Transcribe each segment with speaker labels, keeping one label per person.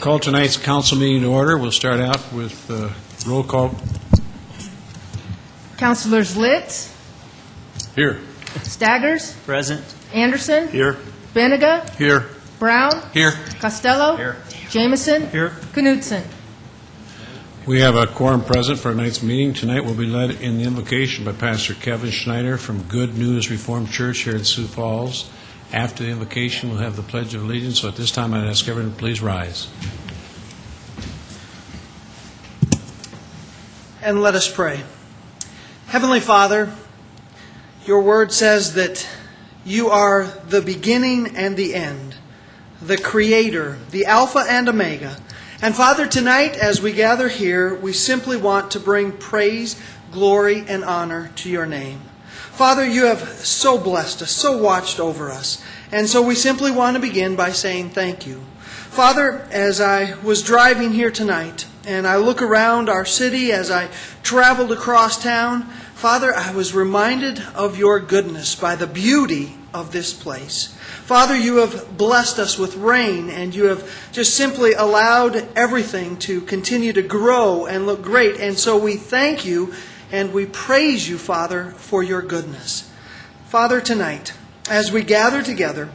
Speaker 1: Call tonight's council meeting to order. We'll start out with roll call.
Speaker 2: Councilors Litz,
Speaker 1: Here.
Speaker 2: Staggers,
Speaker 3: Present.
Speaker 2: Anderson,
Speaker 1: Here.
Speaker 2: Benega,
Speaker 1: Here.
Speaker 2: Brown,
Speaker 1: Here.
Speaker 2: Costello,
Speaker 3: Here.
Speaker 2: Jameson,
Speaker 3: Here.
Speaker 2: Knudsen.
Speaker 1: We have a quorum present for tonight's meeting. Tonight will be led in the invocation by Pastor Kevin Schneider from Good News Reformed Church here in Sioux Falls. After the invocation, we'll have the Pledge of Allegiance. So at this time, I'd ask everyone to please rise.
Speaker 4: And let us pray. Heavenly Father, your word says that you are the beginning and the end, the Creator, the Alpha and Omega. And Father, tonight as we gather here, we simply want to bring praise, glory, and honor to your name. Father, you have so blessed us, so watched over us. And so we simply want to begin by saying thank you. Father, as I was driving here tonight, and I look around our city as I traveled across town, Father, I was reminded of your goodness by the beauty of this place. Father, you have blessed us with rain, and you have just simply allowed everything to continue to grow and look great. And so we thank you and we praise you, Father, for your goodness. Father, tonight, as we gather together,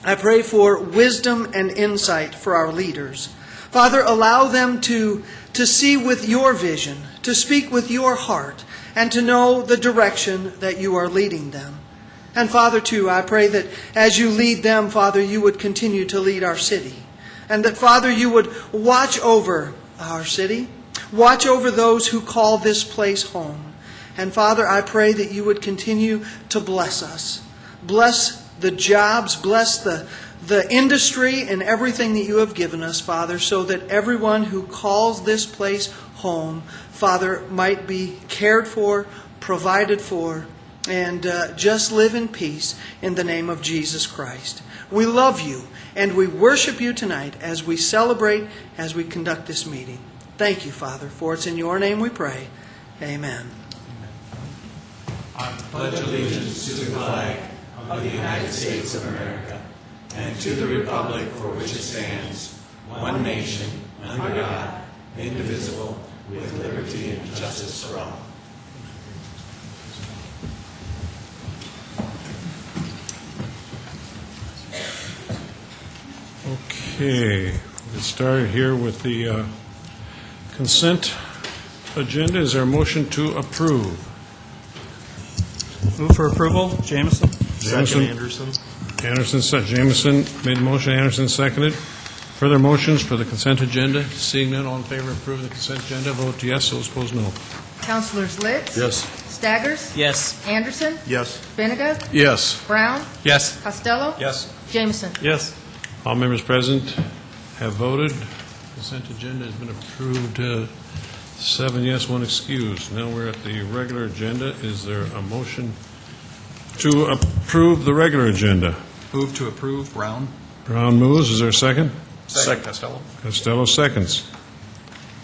Speaker 4: I pray for wisdom and insight for our leaders. Father, allow them to see with your vision, to speak with your heart, and to know the direction that you are leading them. And Father, too, I pray that as you lead them, Father, you would continue to lead our city. And that, Father, you would watch over our city, watch over those who call this place home. And Father, I pray that you would continue to bless us. Bless the jobs, bless the industry and everything that you have given us, Father, so that everyone who calls this place home, Father, might be cared for, provided for, and just live in peace in the name of Jesus Christ. We love you and we worship you tonight as we celebrate, as we conduct this meeting. Thank you, Father, for it's in your name we pray. Amen.
Speaker 5: I pledge allegiance to the flag of the United States of America and to the republic for which it stands, one nation, under God, indivisible, with liberty and justice for all.
Speaker 1: Okay. We'll get started here with the consent agenda. Is there a motion to approve?
Speaker 3: Move for approval. Jameson.
Speaker 1: Second, Jameson made the motion. Anderson seconded. Further motions for the consent agenda? Seeing none, all in favor of approving the consent agenda, vote yes. Those opposed, no.
Speaker 2: Councilors Litz,
Speaker 1: Yes.
Speaker 2: Staggers,
Speaker 3: Yes.
Speaker 2: Anderson,
Speaker 1: Yes.
Speaker 2: Benega,
Speaker 1: Yes.
Speaker 2: Brown,
Speaker 3: Yes.
Speaker 2: Costello,
Speaker 3: Yes.
Speaker 2: Jameson.
Speaker 3: Yes.
Speaker 1: All members present have voted. Consent agenda has been approved. 7 yes, 1 excused. Now we're at the regular agenda. Is there a motion to approve the regular agenda?
Speaker 3: Move to approve. Brown.
Speaker 1: Brown moves. Is there a second?
Speaker 3: Second. Costello.
Speaker 1: Costello seconds.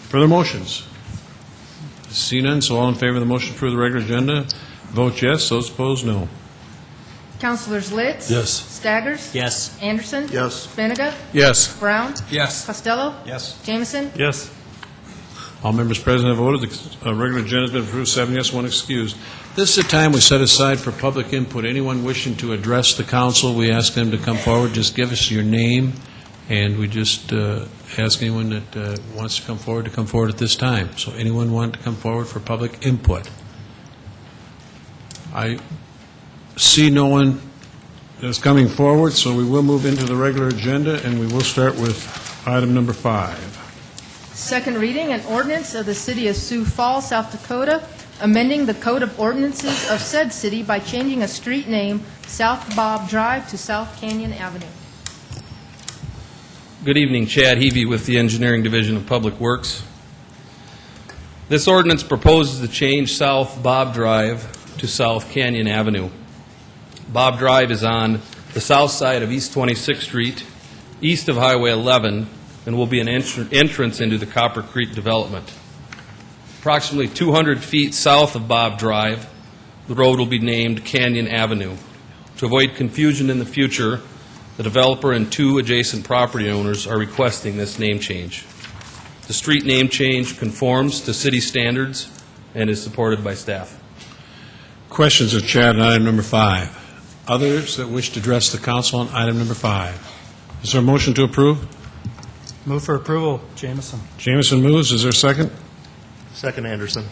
Speaker 1: Further motions? See none, so all in favor of the motion to approve the regular agenda, vote yes. Those opposed, no.
Speaker 2: Councilors Litz,
Speaker 1: Yes.
Speaker 2: Staggers,
Speaker 3: Yes.
Speaker 2: Anderson,
Speaker 1: Yes.
Speaker 2: Benega,
Speaker 1: Yes.
Speaker 2: Brown,
Speaker 3: Yes.
Speaker 2: Costello,
Speaker 3: Yes.
Speaker 2: Jameson.
Speaker 3: Yes.
Speaker 1: All members present have voted. The regular agenda has been approved, 7 yes, 1 excused. This is a time we set aside for public input. Anyone wishing to address the council, we ask them to come forward. Just give us your name, and we just ask anyone that wants to come forward at this time. So anyone want to come forward for public input? I see no one that's coming forward, so we will move into the regular agenda, and we will start with item number 5.
Speaker 2: Second reading, an ordinance of the City of Sioux Falls, South Dakota, amending the Code of Ordinances of said city by changing a street name, South Bob Drive, to South Canyon Avenue.
Speaker 6: Good evening, Chad Heavey with the Engineering Division of Public Works. This ordinance proposes to change South Bob Drive to South Canyon Avenue. Bob Drive is on the south side of East 26th Street, east of Highway 11, and will be an entrance into the Copper Creek development. Approximately 200 feet south of Bob Drive, the road will be named Canyon Avenue. To avoid confusion in the future, The developer and 2 adjacent property owners are requesting this name change. The street name change conforms to city standards and is supported by staff.
Speaker 1: Questions of Chad on item number 5? Others that wish to address the council on item number 5? Is there a motion to approve?
Speaker 3: Move for approval, Jamison.
Speaker 1: Jameson moves. Is there a second?
Speaker 7: Second, Anderson.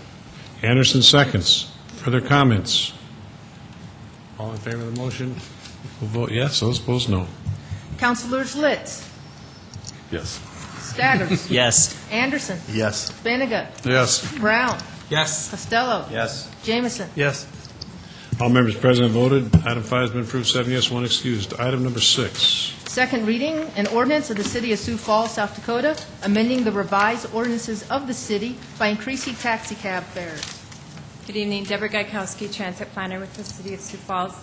Speaker 1: Anderson seconds. Further comments? All in favor of the motion will vote yes. Those opposed, no.
Speaker 2: Councilors Litz,
Speaker 7: Yes.
Speaker 2: Staggers,
Speaker 8: Yes.
Speaker 2: Anderson,
Speaker 7: Yes.
Speaker 2: Benega,
Speaker 1: Yes.
Speaker 2: Brown,
Speaker 3: Yes.
Speaker 2: Costello,
Speaker 7: Yes.
Speaker 2: Jameson.
Speaker 3: Yes.
Speaker 1: All members present voted. Item 5 has been approved, 7 yes, 1 excused. Item number 6.
Speaker 2: Second reading, an ordinance of the City of Sioux Falls, South Dakota, amending the revised ordinances of the city by increasing taxi cab fares.
Speaker 9: Good evening, Deborah Gaikowski, Transit Planner with the City of Sioux Falls.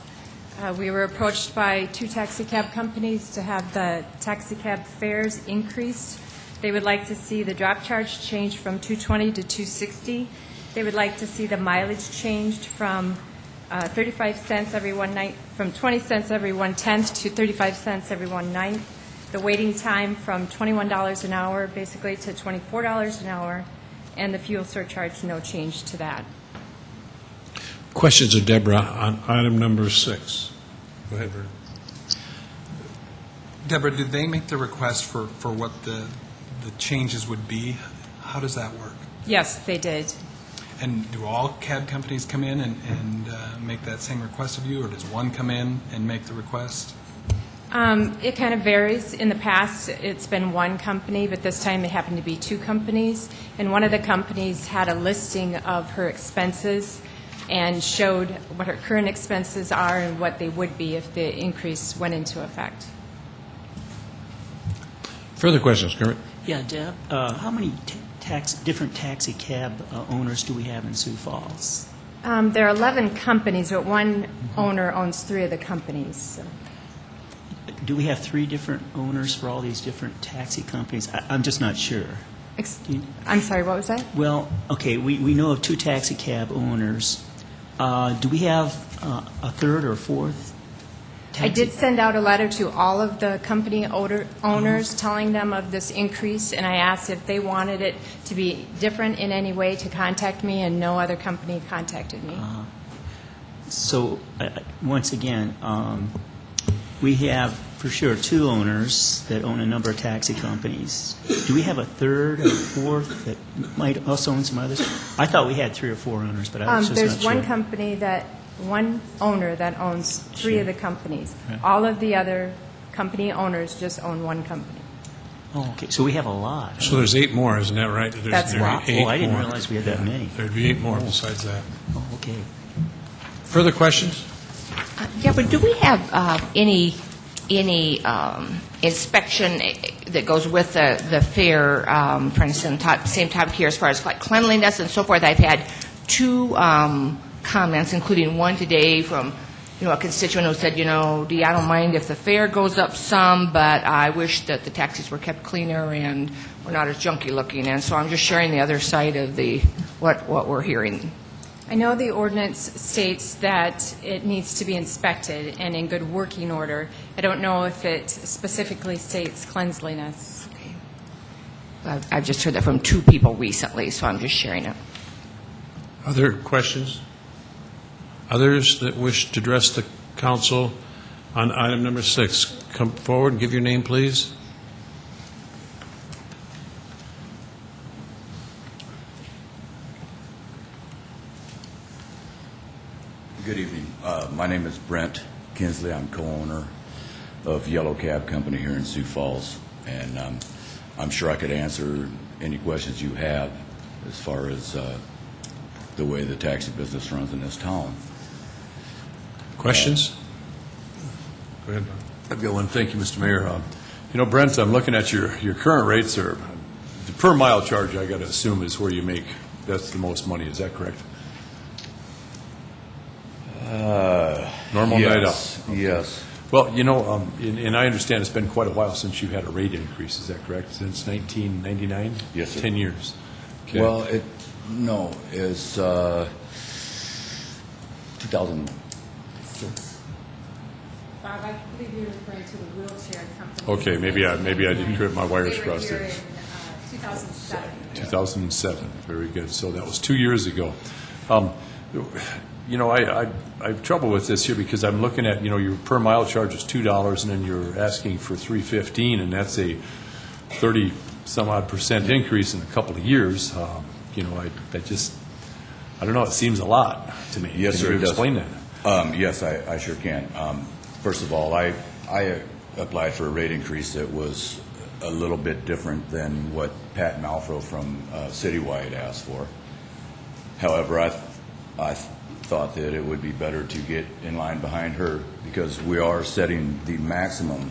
Speaker 9: We were approached by 2 taxi cab companies to have the taxi cab fares increased. They would like to see the drop charge changed from $2.20 to $2.60. They would like to see the mileage changed from 35 cents every one night, from 20 cents every 1/10 to 35 cents every 1/9. The waiting time from $21 an hour basically to $24 an hour, and the fuel surcharge, no change to that.
Speaker 1: Questions of Deborah on item number 6? Go ahead, Vern.
Speaker 3: Deborah, did they make the request for what the changes would be? How does that work?
Speaker 9: Yes, they did.
Speaker 3: And do all cab companies come in and make that same request of you, or does one come in and make the request?
Speaker 9: It kind of varies. In the past, it's been one company, but this time it happened to be 2 companies. And one of the companies had a listing of her expenses and showed what her current expenses are and what they would be if the increase went into effect.
Speaker 1: Further questions, Kermit?
Speaker 8: Yeah, Deb, how many different taxi cab owners do we have in Sioux Falls?
Speaker 9: There are 11 companies, but one owner owns 3 of the companies. So.
Speaker 8: Do we have 3 different owners for all these different taxi companies? I'm just not sure.
Speaker 9: I'm sorry, what was that?
Speaker 8: Well, okay, we know of 2 taxi cab owners. Do we have a 3rd or 4th taxi?
Speaker 9: I did send out a letter to all of the company owners telling them of this increase, and I asked if they wanted it to be different in any way to contact me, and no other company contacted me.
Speaker 8: So, once again, we have for sure 2 owners that own a number of taxi companies. Do we have a 3rd or 4th that might also own some others? I thought we had 3 or 4 owners, but I was just not
Speaker 9: There's
Speaker 8: sure.
Speaker 9: one owner that owns 3 of the companies.
Speaker 8: Right.
Speaker 9: All of the other company owners just own one company.
Speaker 8: Oh, okay, so we have a lot.
Speaker 1: So there's 8 more, isn't that right?
Speaker 9: That's right.
Speaker 8: Oh, I didn't realize we had that many.
Speaker 1: There'd be 8 more besides that.
Speaker 8: Oh, okay.
Speaker 1: Further questions?
Speaker 10: Yeah, but do we have any inspection that goes with the fair, for instance, same time here as far as like cleanliness and so forth? I've had 2 comments, including one today from a constituent who said, I don't mind if the fare goes up some, but I wish that the taxis were kept cleaner and were not as junky looking. And so I'm just sharing the other side of what we're hearing.
Speaker 9: I know the ordinance states that it needs to be inspected and in good working order. I don't know if it specifically states cleanliness.
Speaker 10: Okay. I've just heard that from 2 people recently, so I'm just sharing it.
Speaker 1: Other questions? Others that wish to address the council on item number 6, come forward and give your name, please.
Speaker 11: Good evening. My name is Brent Kinsley. I'm co-owner of Yellow Cab Company here in Sioux Falls, and I'm sure I could answer any questions you have as far as the way the taxi business runs in this town.
Speaker 1: Questions? Go ahead, Bob.
Speaker 7: I've got one. Thank you, Mr. Mayor. Brent, I'm looking at your current rates. Are the per mile charge, I got to assume, is where you make that's the most money. Is that correct? Normal night out.
Speaker 11: Yes.
Speaker 7: Well, and I understand it's been quite a while since you've had a rate increase. Is that correct? Since 1999?
Speaker 11: Yes, sir.
Speaker 7: 10 years. Okay.
Speaker 11: Well, it's 2006.
Speaker 9: Bob, I believe you're referring to the wheelchair company.
Speaker 7: Okay, maybe I didn't get my wires
Speaker 9: They were
Speaker 7: crossed
Speaker 9: here
Speaker 7: there.
Speaker 9: in 2007.
Speaker 7: 2007, very good. So that was 2 years ago. You know, I have trouble with this here because I'm looking at, you know, your per mile charge is $2, and then you're asking for $3.15, and that's a 30-some-odd% increase in a couple of years. You know, I don't know, it seems a lot to me.
Speaker 11: Yes, sir,
Speaker 7: Can
Speaker 11: it
Speaker 7: you
Speaker 11: does.
Speaker 7: explain that?
Speaker 11: Yes, I sure can. First of all, I applied for a rate increase that was a little bit different than what Pat Malfro from Citywide asked for. However, I thought that it would be better to get in line behind her because we are setting the maximum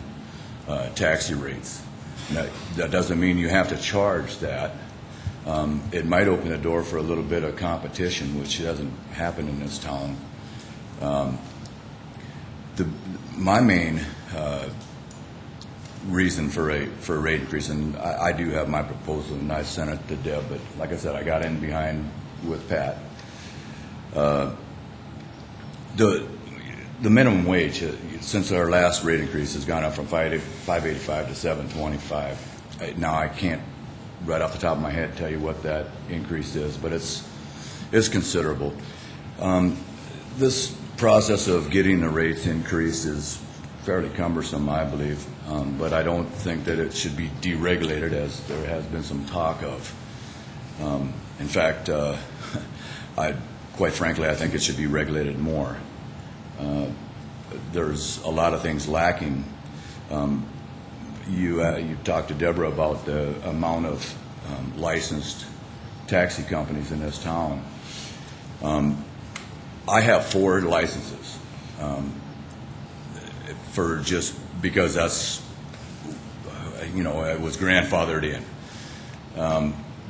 Speaker 11: taxi rates. That doesn't mean you have to charge that. It might open the door for a little bit of competition, which doesn't happen in this town. My main reason for a rate increase, and I do have my proposal, and I sent it to Deb, but like I said, I got in behind with Pat. The minimum wage, since our last rate increase, has gone up from $5.85 to $7.25. Now, I can't, right off the top of my head, tell you what that increase is, but it's considerable. This process of getting the rates increased is fairly cumbersome, I believe, but I don't think that it should be deregulated as there has been some talk of. In fact, quite frankly, I think it should be regulated more. There's a lot of things lacking. You talked to Deborah about the amount of licensed taxi companies in this town. I have 4 licenses for just because that's, it was grandfathered in.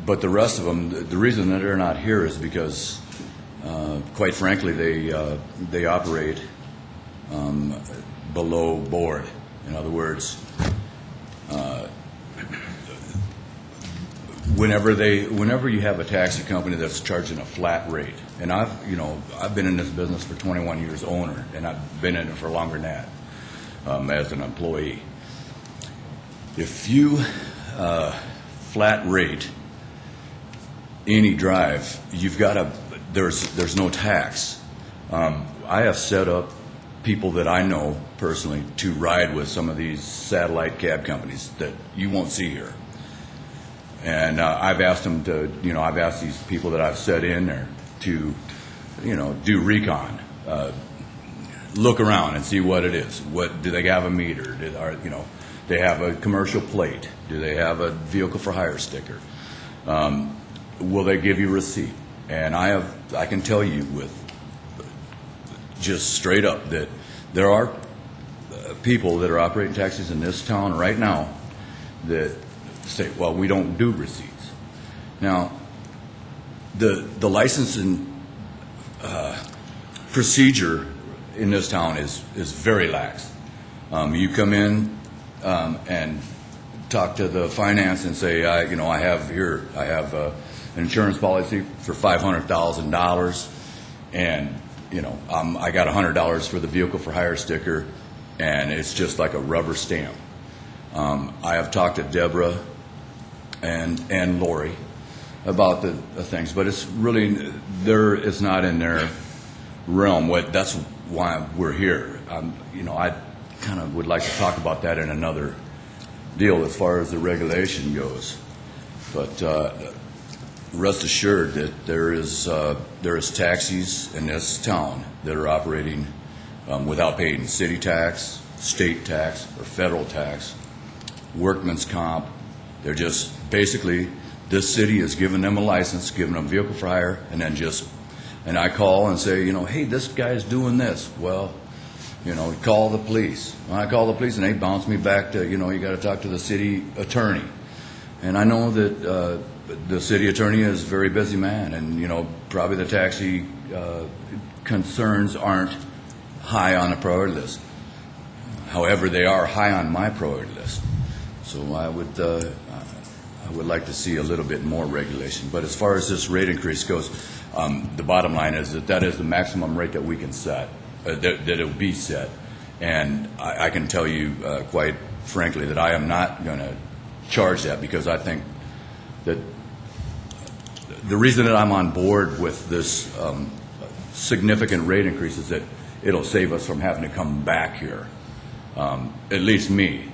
Speaker 11: But the rest of them, the reason that they're not here is because, quite frankly, they operate below board. In other words, whenever you have a taxi company that's charging a flat rate, and I've been in this business for 21 years owner, and I've been in it for longer than that as an employee. If you flat rate any drive, you've got to, there's no tax. I have set up people that I know personally to ride with some of these satellite cab companies that you won't see here. And I've asked them to, I've asked these people that I've set in there to, do recon, look around and see what it is. What do they have a meter? They have a commercial plate? Do they have a vehicle for hire sticker? Will they give you a receipt? And I can tell you with just straight up that there are people that are operating taxis in this town right now that say, well, we don't do receipts. Now, the licensing procedure in this town is very lax. You come in and talk to the finance and say, I have an insurance policy for $500,000, and I got $100 for the vehicle for hire sticker, and it's just like a rubber stamp. I have talked to Deborah and Lori about the things, but it's really it's not in their realm. That's why we're here. I kind of would like to talk about that in another deal as far as the regulation goes. But rest assured that there is taxis in this town that are operating without paying city tax, state tax, or federal tax, workman's comp. They're just basically, this city has given them a license, given them vehicle for hire, and I call and say, hey, this guy's doing this. Well, call the police. I call the police and they bounce me back to, you got to talk to the city attorney. And I know that the city attorney is a very busy man, and probably the taxi concerns aren't high on the priority list. However, they are high on my priority list. So I would like to see a little bit more regulation. But as far as this rate increase goes, the bottom line is that is the maximum rate that we can set, that it will be set. And I can tell you quite frankly that I am not going to charge that, because I think that the reason that I'm on board with this significant rate increase is that it'll save us from having to come back here, at least me,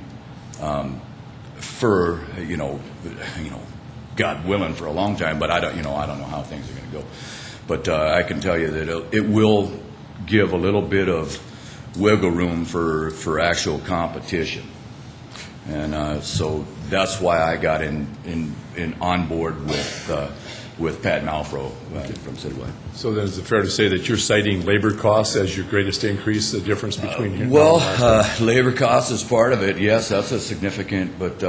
Speaker 11: for God willing, for a long time. But I don't know how things are going to go. But I can tell you that it will give a little bit of wiggle room for actual competition, and so that's why I got in on board with Pat Malfro from Citywide.
Speaker 7: So then is it fair to say that you're citing labor costs as your greatest increase, the difference between here and
Speaker 11: Well,
Speaker 7: last year?
Speaker 11: labor costs is part of it. Yes, that's a significant, but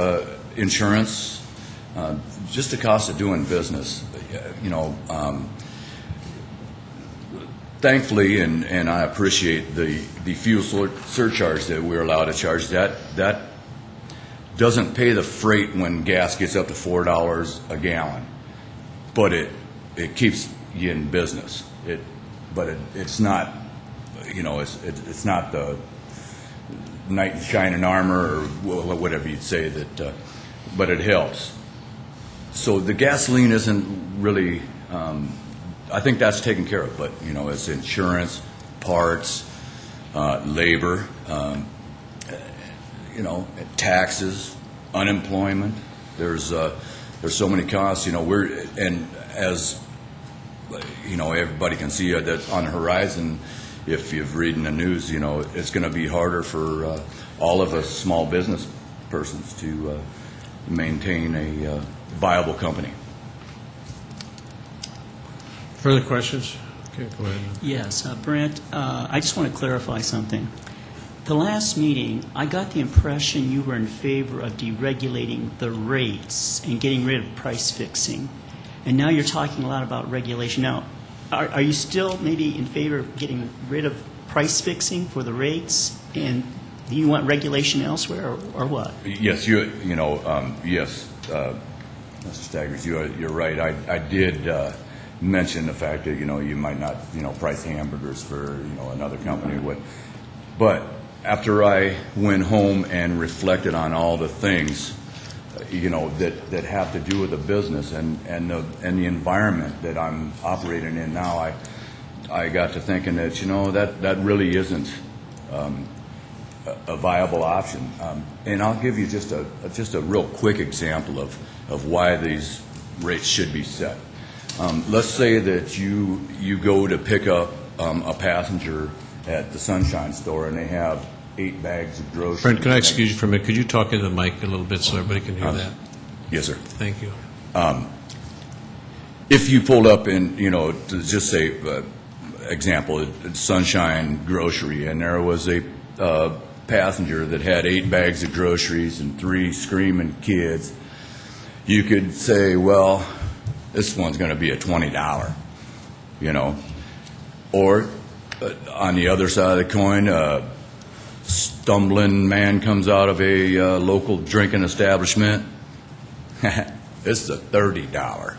Speaker 11: insurance, just the cost of doing business. Thankfully, and I appreciate the fuel surcharge that we're allowed to charge. That doesn't pay the freight when gas gets up to $4 a gallon, but it keeps you in business. It's not, it's not the knight in shining armor or whatever you'd say that, but it helps. So the gasoline isn't really. I think that's taken care of, but it's insurance, parts, labor, taxes, unemployment. There's so many costs. And as everybody can see that on the horizon. If you've read in the news, it's going to be harder for all of us small business persons to maintain a viable company.
Speaker 1: Further questions? Okay, go ahead.
Speaker 8: Yes, Brent, I just want to clarify something. The last meeting, I got the impression you were in favor of deregulating the rates and getting rid of price fixing. And now you're talking a lot about regulation. Now, are you still maybe in favor of getting rid of price fixing for the rates? And do you want regulation elsewhere, or what?
Speaker 11: Yes, yes, Mr. Staggers, you're right. I did mention the fact that you might not price hamburgers for another company, but after I went home and reflected on all the things that have to do with the business and the environment that I'm operating in now, I got to thinking that that really isn't a viable option. And I'll give you just a real quick example of why these rates should be set. Let's say that you go to pick up a passenger at the Sunshine Store and they have 8 bags of groceries.
Speaker 1: Brent, can I excuse you for a minute? Could you talk into the mic a little bit so everybody can hear that?
Speaker 11: Yes, sir.
Speaker 1: Thank you.
Speaker 11: If you pulled up in, to just say, example, Sunshine Grocery, and there was a passenger that had 8 bags of groceries and 3 screaming kids, you could say, well, this one's going to be a $20, Or on the other side of the coin, a stumbling man comes out of a local drinking establishment. This is a $30.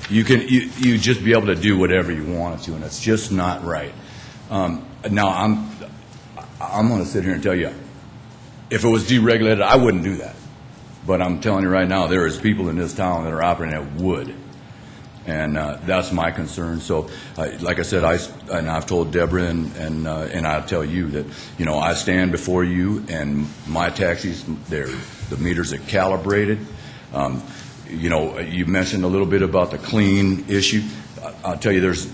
Speaker 11: You just be able to do whatever you want to, and it's just not right. Now I'm going to sit here and tell you, if it was deregulated, I wouldn't do that. But I'm telling you right now, there is people in this town that are operating that would, and that's my concern. So, like I said, I've told Deborah and I'll tell you that I stand before you, and my taxis, the meters are calibrated. You mentioned a little bit about the clean issue. I'll tell you, there's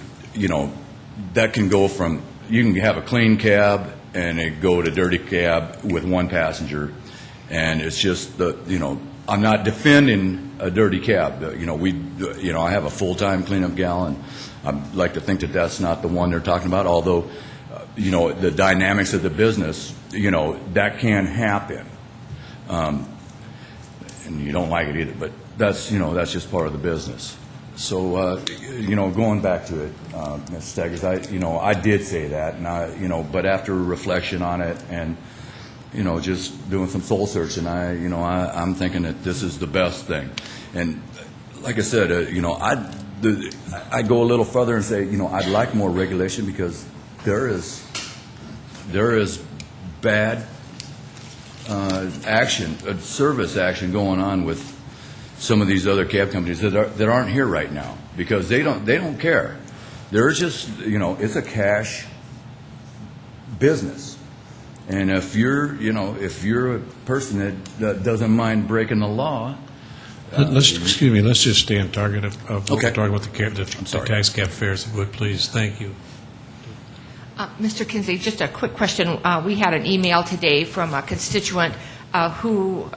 Speaker 11: that can go from, you can have a clean cab and it go to dirty cab with 1 passenger. And it's just I'm not defending a dirty cab. I have a full-time cleanup gal, and I'd like to think that that's not the one they're talking about. Although, the dynamics of the business, that can happen, and you don't like it either. But that's just part of the business. So, going back to it, Mr. Staggers, I did say that, and but after reflection on it and just doing some soul searching, I'm thinking that this is the best thing. And like I said, I'd go a little further and say, I'd like more regulation, because there is there is bad action, service action going on with some of these other cab companies that aren't here right now because they don't care. They're just, it's a cash business. And if you're a person that doesn't mind breaking the law,
Speaker 1: Let's just stay on target of what
Speaker 11: Okay.
Speaker 1: we're talking about, the tax cap fares, if you would, please. Thank you.
Speaker 10: Mr. Kinsley, just a quick question. We had an email today from a constituent who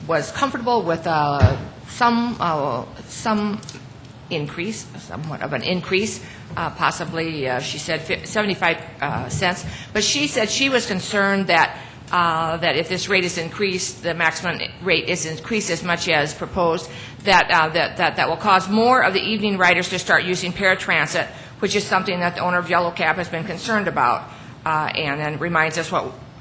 Speaker 10: was comfortable with some increase, somewhat of an increase, possibly, she said 75 cents. But she said she was concerned that if this rate is increased, the maximum rate is increased as much as proposed, that will cause more of the evening riders to start using paratransit, which is something that the owner of Yellow Cab has been concerned about, and then reminds us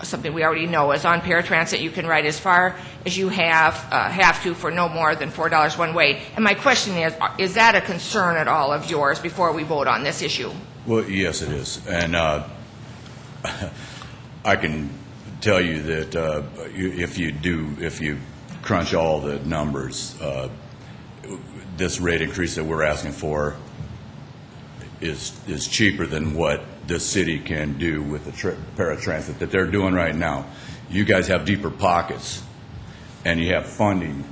Speaker 10: something we already know is on paratransit you can ride as far as you have to for no more than $4 one way. And my question is that a concern at all of yours before we vote on this issue?
Speaker 11: well, yes, it is. And I can tell you that if you crunch all the numbers, this rate increase that we're asking for is cheaper than what the city can do with the paratransit that they're doing right now. You guys have deeper pockets, and you have funding,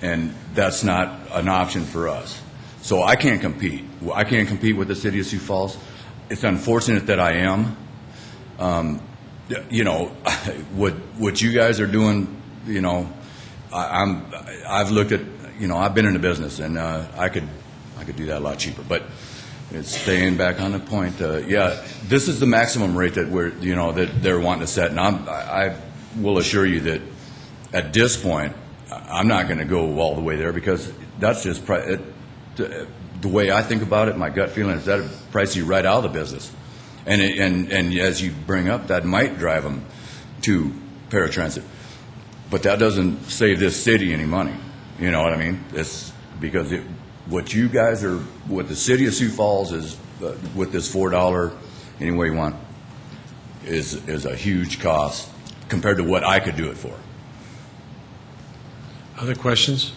Speaker 11: and that's not an option for us. So I can't compete. I can't compete with the city of Sioux Falls. It's unfortunate that I am. What you guys are doing, I've looked at, I've been in the business, and I could do that a lot cheaper. But it's staying back on the point. This is the maximum rate that that they're wanting to set, and I will assure you that at this point, I'm not going to go all the way there because that's just the way I think about it. My gut feeling is that it prices you right out of the business, and as you bring up, that might drive them to paratransit, but that doesn't save this city any money. You know what I mean? It's because what the city of Sioux Falls is with this $4 any way you want is a huge cost compared to what I could do it for.
Speaker 1: Other questions?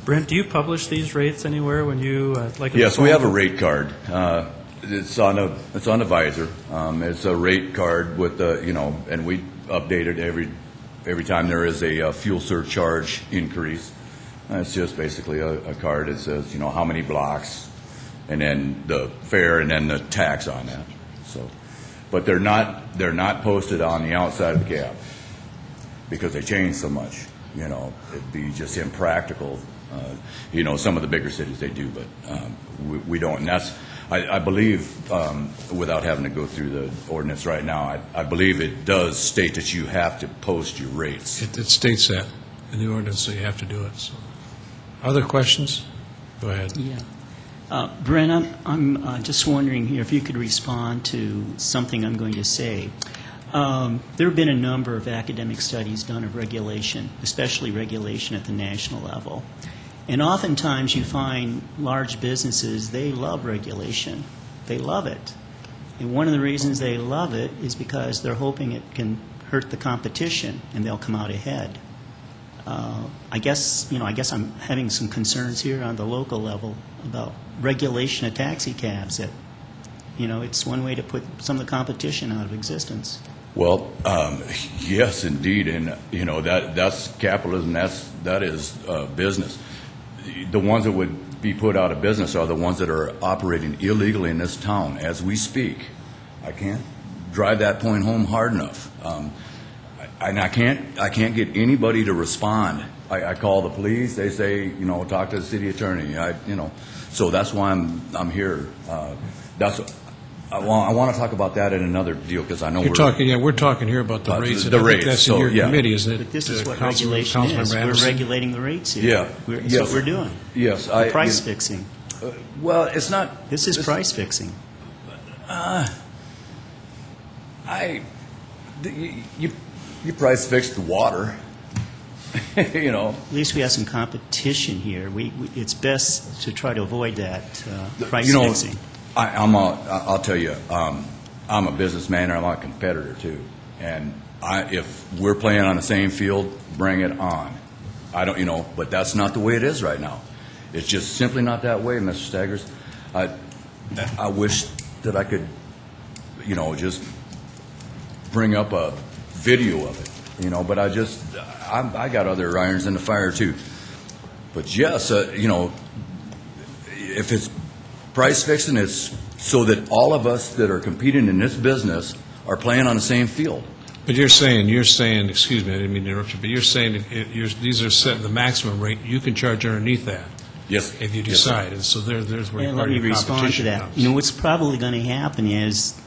Speaker 12: Brent, do you publish these rates anywhere when you like?
Speaker 11: Yes, we have a rate card. It's on the visor. It's a rate card with and we update it every time there is a fuel surcharge increase. It's just basically a card that says how many blocks, and then the fare, and then the tax on that. So, but they're not posted on the outside of the cab because they change so much. It'd be just impractical. Some of the bigger cities they do, but we don't. And that's I believe without having to go through the ordinance right now, I believe it does state that you have to post your rates.
Speaker 1: It states that in the ordinance, so you have to do it. So. Other questions? Go ahead.
Speaker 8: Yeah. Brent, I'm just wondering here if you could respond to something I'm going to say. There have been a number of academic studies done of regulation, especially regulation at the national level. And oftentimes you find large businesses, they love regulation. They love it. And one of the reasons they love it is because they're hoping it can hurt the competition and they'll come out ahead. I guess I'm having some concerns here on the local level about regulation of taxi cabs that, it's one way to put some of the competition out of existence.
Speaker 11: Well, yes, indeed, and that's capitalism. That is business. The ones that would be put out of business are the ones that are operating illegally in this town as we speak. I can't drive that point home hard enough, and I can't get anybody to respond. I call the police. They say, talk to the city attorney. So that's why I'm here. I want to talk about that in another deal because I know
Speaker 1: we're talking here about the rates.
Speaker 11: The rates.
Speaker 1: That's in your committee, isn't it?
Speaker 8: But this is what regulation is. We're regulating the rates here.
Speaker 11: Yeah.
Speaker 8: That's what we're doing.
Speaker 11: Yes.
Speaker 8: Price fixing.
Speaker 11: Well, it's not.
Speaker 8: This is price fixing.
Speaker 11: You price fix the water.
Speaker 8: At least we have some competition here. It's best to try to avoid that price fixing.
Speaker 11: I'll tell you, I'm a businessman and I'm a competitor too. And if we're playing on the same field, bring it on. I don't, but that's not the way it is right now. It's just simply not that way, Mr. Staggers. I wish that I could, just bring up a video of it, but I got other irons in the fire too. But yes, if it's price fixing, it's so that all of us that are competing in this business are playing on the same field.
Speaker 1: But you're saying, excuse me, I didn't mean to interrupt you, but you're saying these are set the maximum rate, you can charge underneath that.
Speaker 11: Yes.
Speaker 1: If you decide, and so there's where
Speaker 8: And
Speaker 1: part
Speaker 8: let
Speaker 1: of
Speaker 8: me
Speaker 1: your
Speaker 8: respond to
Speaker 1: competition
Speaker 8: that.
Speaker 1: comes.
Speaker 8: What's probably going to happen is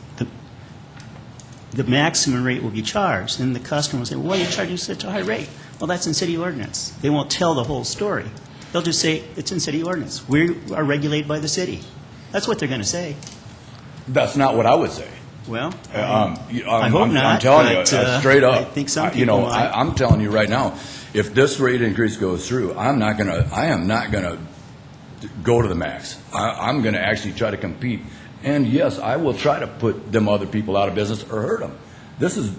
Speaker 8: the maximum rate will be charged, and the customer will say, well, why are you charging such a high rate? Well, that's in city ordinance. They won't tell the whole story. They'll just say, it's in city ordinance. We are regulated by the city. That's what they're going to say.
Speaker 11: That's not what I would say.
Speaker 8: Well,
Speaker 11: I
Speaker 8: hope not,
Speaker 11: I'm telling
Speaker 8: but,
Speaker 11: you, straight up.
Speaker 8: I think some people might.
Speaker 11: I'm telling you right now, if this rate increase goes through, I am not gonna go to the max. I'm gonna actually try to compete. And yes, I will try to put them other people out of business or hurt them. This is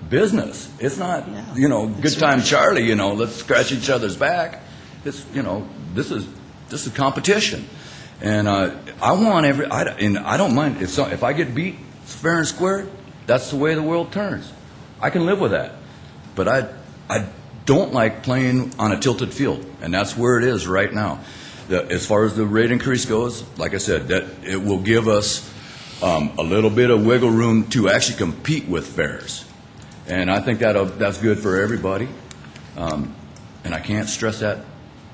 Speaker 11: business. It's not, good time Charlie, let's scratch each other's back. It's, this is competition. And I want I don't mind if I get beat fair and square. That's the way the world turns. I can live with that. But I don't like playing on a tilted field, and that's where it is right now. As far as the rate increase goes, like I said, that it will give us a little bit of wiggle room to actually compete with fares, and I think that's good for everybody. And I can't stress that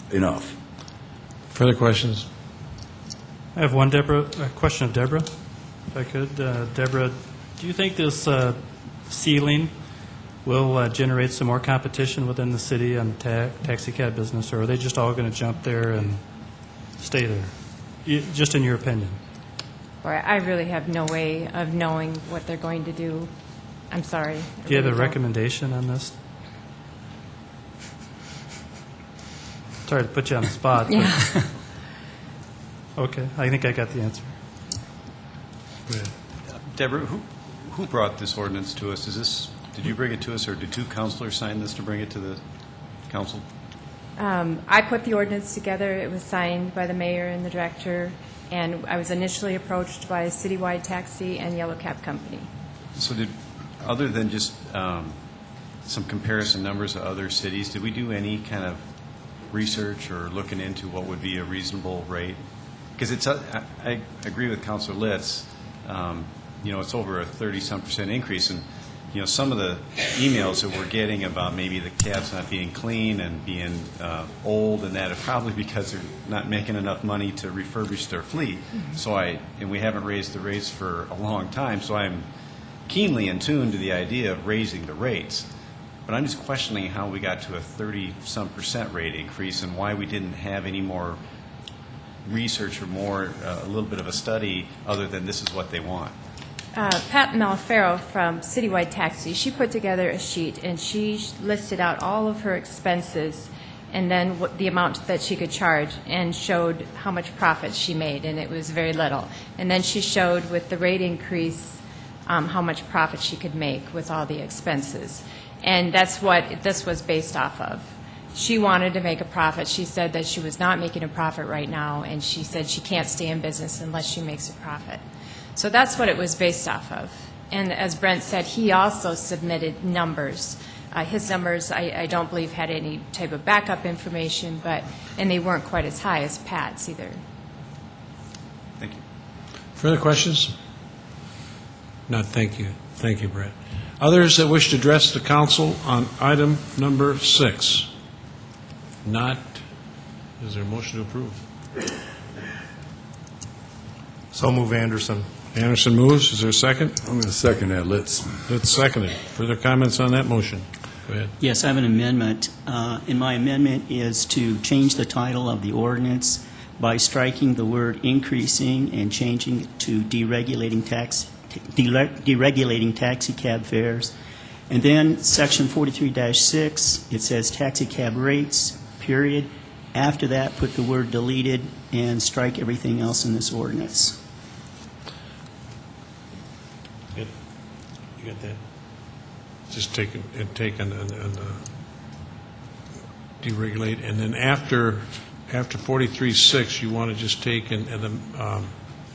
Speaker 11: enough.
Speaker 1: Further questions?
Speaker 12: I have one, Deborah, a question of Deborah, if I could. Deborah, do you think this ceiling will generate some more competition within the city on the taxi cab business, or are they just all going to jump there and stay there? Just in your opinion.
Speaker 9: Boy, I really have no way of knowing what they're going to do. I'm sorry.
Speaker 12: Do you have a
Speaker 9: really don't.
Speaker 12: recommendation on this? Sorry to put you on the spot.
Speaker 9: Yeah.
Speaker 12: Okay, I think I got the answer.
Speaker 1: Go ahead.
Speaker 13: Deborah, who brought this ordinance to us? Did you bring it to us, or did two counselors sign this to bring it to the council?
Speaker 9: I put the ordinance together. It was signed by the mayor and the director, and I was initially approached by a citywide taxi and yellow cab company.
Speaker 13: So other than just some comparison numbers of other cities, did we do any kind of research or looking into what would be a reasonable rate? Because I agree with Councilor Litz. It's over a 30-some% increase, and some of the emails that we're getting about maybe the cabs not being clean and being old and that are probably because they're not making enough money to refurbish their fleet. Mm-hmm. And we haven't raised the rates for a long time, so I'm keenly in tune to the idea of raising the rates. But I'm just questioning how we got to a 30-some% rate increase and why we didn't have any more research or a little bit of a study other than this is what they want.
Speaker 9: Pat Malafero from Citywide Taxi, she put together a sheet, and she listed out all of her expenses and then the amount that she could charge, and showed how much profit she made, and it was very little. And then she showed with the rate increase how much profit she could make with all the expenses. And that's what this was based off of. She wanted to make a profit. She said that she was not making a profit right now, and she said she can't stay in business unless she makes a profit. So that's what it was based off of. And as Brent said, he also submitted numbers. His numbers, I don't believe, had any type of backup information, and they weren't quite as high as Pat's either.
Speaker 13: Thank you.
Speaker 1: Further questions? Not, thank you. Thank you, Brett. Others that wish to address the council on item number 6? Not. Is there a motion to approve?
Speaker 14: So move, Anderson.
Speaker 1: Anderson moves. Is there a second?
Speaker 7: I'm going to second that. Let's
Speaker 1: second it. Further comments on that motion? Go ahead.
Speaker 8: Yes, I have an amendment. And my amendment is to change the title of the ordinance by striking the word increasing and changing it to deregulating taxi cab fares. And then section 43-6, it says taxi cab rates, period. After that, put the word deleted and strike everything else in this ordinance.
Speaker 1: just take and deregulate, and then after 43.6, you want to just take and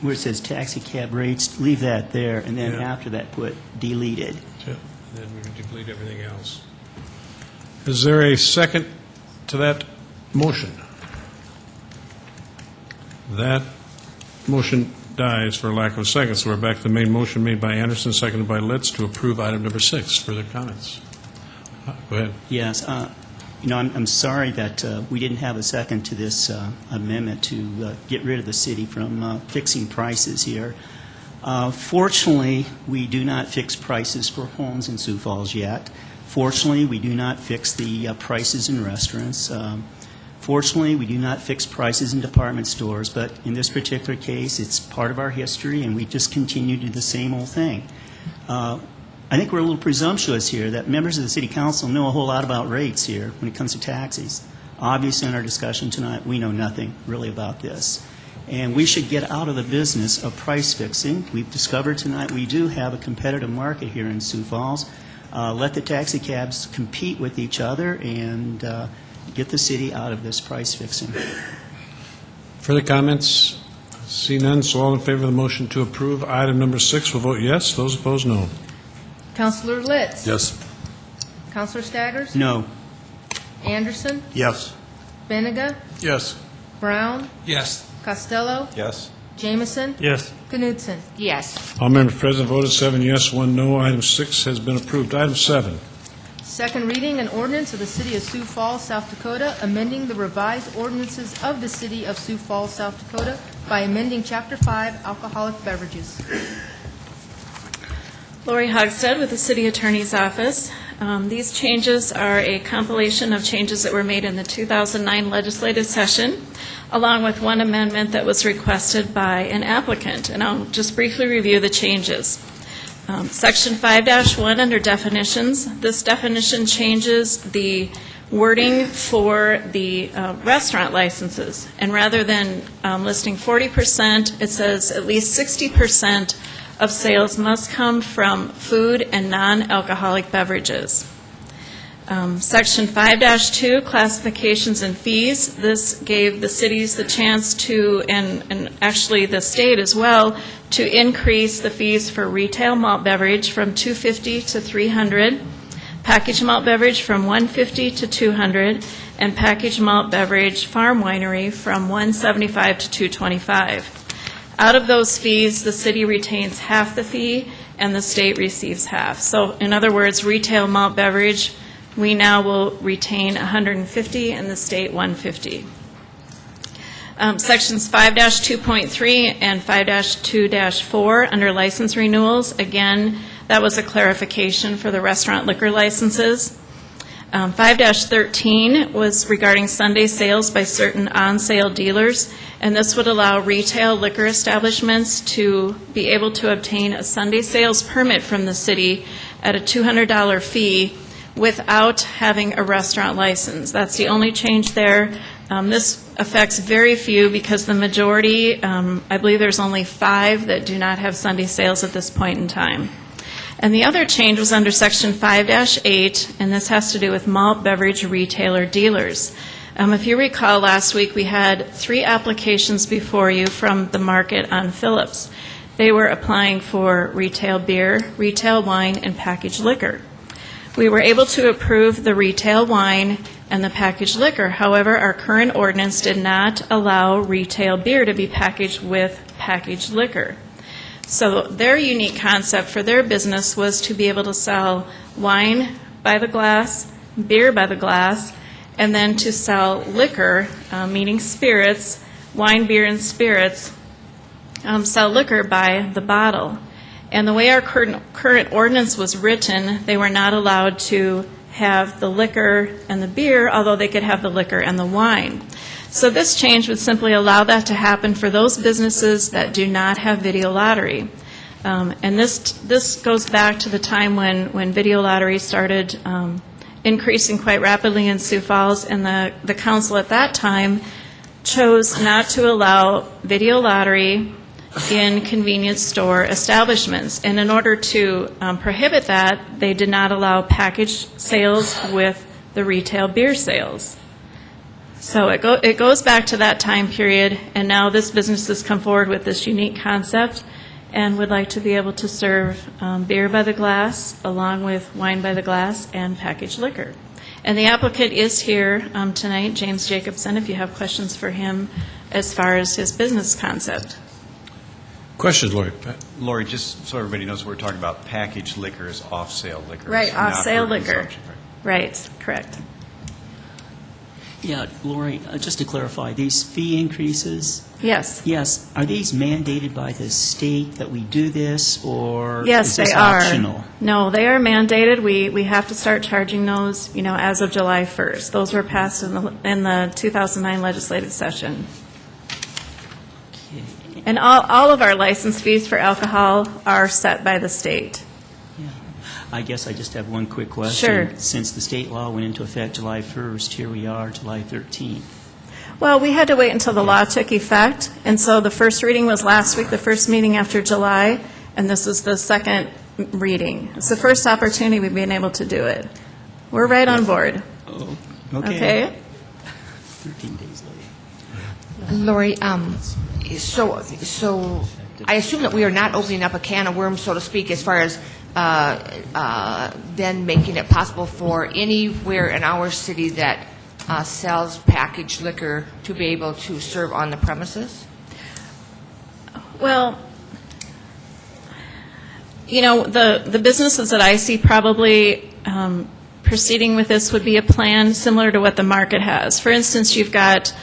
Speaker 8: Where it says taxi cab rates, leave that there, and then
Speaker 1: Yeah.
Speaker 8: after that, put deleted.
Speaker 1: then we can delete everything else. Is there a second to that motion? That motion dies for lack of a second, so we're back to the main motion made by Anderson, seconded by Litz, to approve item number 6. Further comments? Go ahead.
Speaker 8: Yes, I'm sorry that we didn't have a second to this amendment to get rid of the city from fixing prices here. Fortunately, we do not fix prices for homes in Sioux Falls yet. Fortunately, we do not fix the prices in restaurants. Fortunately, we do not fix prices in department stores, but in this particular case, it's part of our history, and we just continue to do the same old thing. I think we're a little presumptuous here that members of the City Council know a whole lot about rates here when it comes to taxis. Obviously, in our discussion tonight, we know nothing really about this. And we should get out of the business of price fixing. We've discovered tonight we do have a competitive market here in Sioux Falls. Let the taxi cabs compete with each other and get the city out of this price fixing.
Speaker 1: Further comments? See none, so all in favor of the motion to approve item number 6 will vote yes. Those opposed, no.
Speaker 2: Counselor Litz?
Speaker 7: Yes.
Speaker 2: Counselor Staggers?
Speaker 8: No.
Speaker 2: Anderson?
Speaker 14: Yes.
Speaker 2: Benega?
Speaker 7: Yes.
Speaker 2: Brown?
Speaker 3: Yes.
Speaker 2: Costello?
Speaker 13: Yes.
Speaker 2: Jameson?
Speaker 12: Yes.
Speaker 2: Knutson?
Speaker 10: Yes.
Speaker 1: All members present voted 7 yes, 1 no. Item 6 has been approved. Item 7.
Speaker 2: Second reading, an ordinance of the City of Sioux Falls, South Dakota, amending the revised ordinances of the City of Sioux Falls, South Dakota by amending Chapter 5, alcoholic beverages.
Speaker 15: Lori Hogstead with the City Attorney's Office. These changes are a compilation of changes that were made in the 2009 legislative session, along with one amendment that was requested by an applicant. And I'll just briefly review the changes. Section 5-1 under definitions. This definition changes the wording for the restaurant licenses. And rather than listing 40%, it says at least 60% of sales must come from food and non-alcoholic beverages. Section 5-2, classifications and fees. This gave the cities the chance to, and actually the state as well, to increase the fees for retail malt beverage from $2.50 to $300, packaged malt beverage from $1.50 to $200, and packaged malt beverage farm winery from $1.75 to $2.25. Out of those fees, the city retains half the fee and the state receives half. So in other words, retail malt beverage, we now will retain $150 and the state $150. Sections 5-2.3 and 5-2-4 under license renewals, again, that was a clarification for the restaurant liquor licenses. 5-13 was regarding Sunday sales by certain on-sale dealers, and this would allow retail liquor establishments to be able to obtain a Sunday sales permit from the city at a $200 fee without having a restaurant license. That's the only change there. This affects very few because the majority, I believe there's only 5 that do not have Sunday sales at this point in time. And the other change was under Section 5-8, and this has to do with malt beverage retailer dealers. If you recall, last week we had 3 applications before you from the market on Phillips. They were applying for retail beer, retail wine, and packaged liquor. We were able to approve the retail wine and the packaged liquor. However, our current ordinance did not allow retail beer to be packaged with packaged liquor. So their unique concept for their business was to be able to sell wine by the glass, beer by the glass, and then to sell liquor, meaning spirits, wine, beer, and spirits, sell liquor by the bottle. And the way our current ordinance was written, they were not allowed to have the liquor and the beer, although they could have the liquor and the wine. So this change would simply allow that to happen for those businesses that do not have video lottery. And this goes back to the time when video lottery started increasing quite rapidly in Sioux Falls, and the council at that time chose not to allow video lottery in convenience store establishments. And in order to prohibit that, they did not allow package sales with the retail beer sales. So it goes back to that time period, and now this business has come forward with this unique concept and would like to be able to serve beer by the glass along with wine by the glass and packaged liquor. And the applicant is here tonight, James Jacobson, if you have questions for him as far as his business concept.
Speaker 1: Questions, Lori?
Speaker 13: Lori, just so everybody knows what we're talking about, packaged liquor is off-sale liquor.
Speaker 15: Right,
Speaker 13: It's not
Speaker 15: off-sale
Speaker 13: for
Speaker 15: liquor.
Speaker 13: consumption, right?
Speaker 15: Right, correct.
Speaker 8: Yeah, Lori, just to clarify, these fee increases,
Speaker 15: Yes.
Speaker 8: yes, are these mandated by the state that we do this, or
Speaker 15: Yes,
Speaker 8: is this
Speaker 15: they are.
Speaker 8: optional?
Speaker 15: No, they are mandated. We have to start charging those, as of July 1st. Those were passed in the 2009 legislative session.
Speaker 8: Okay.
Speaker 15: And all of our license fees for alcohol are set by the state.
Speaker 8: Yeah. I guess I just have one quick question.
Speaker 15: Sure.
Speaker 8: Since the state law went into effect July 1st, here we are, July 13th.
Speaker 15: Well, we had to wait until the law took effect, and so the first reading was last week, the first meeting after July, and this is the second reading. It's the first opportunity we've been able to do it. We're right on board.
Speaker 8: Oh,
Speaker 15: Okay?
Speaker 8: 13 days later.
Speaker 10: Lori, so I assume that we are not opening up a can of worms, so to speak, as far as then making it possible for anywhere in our city that sells packaged liquor to be able to serve on the premises?
Speaker 15: Well, the businesses that I see probably proceeding with this would be a plan similar to what the market has. For instance, you've got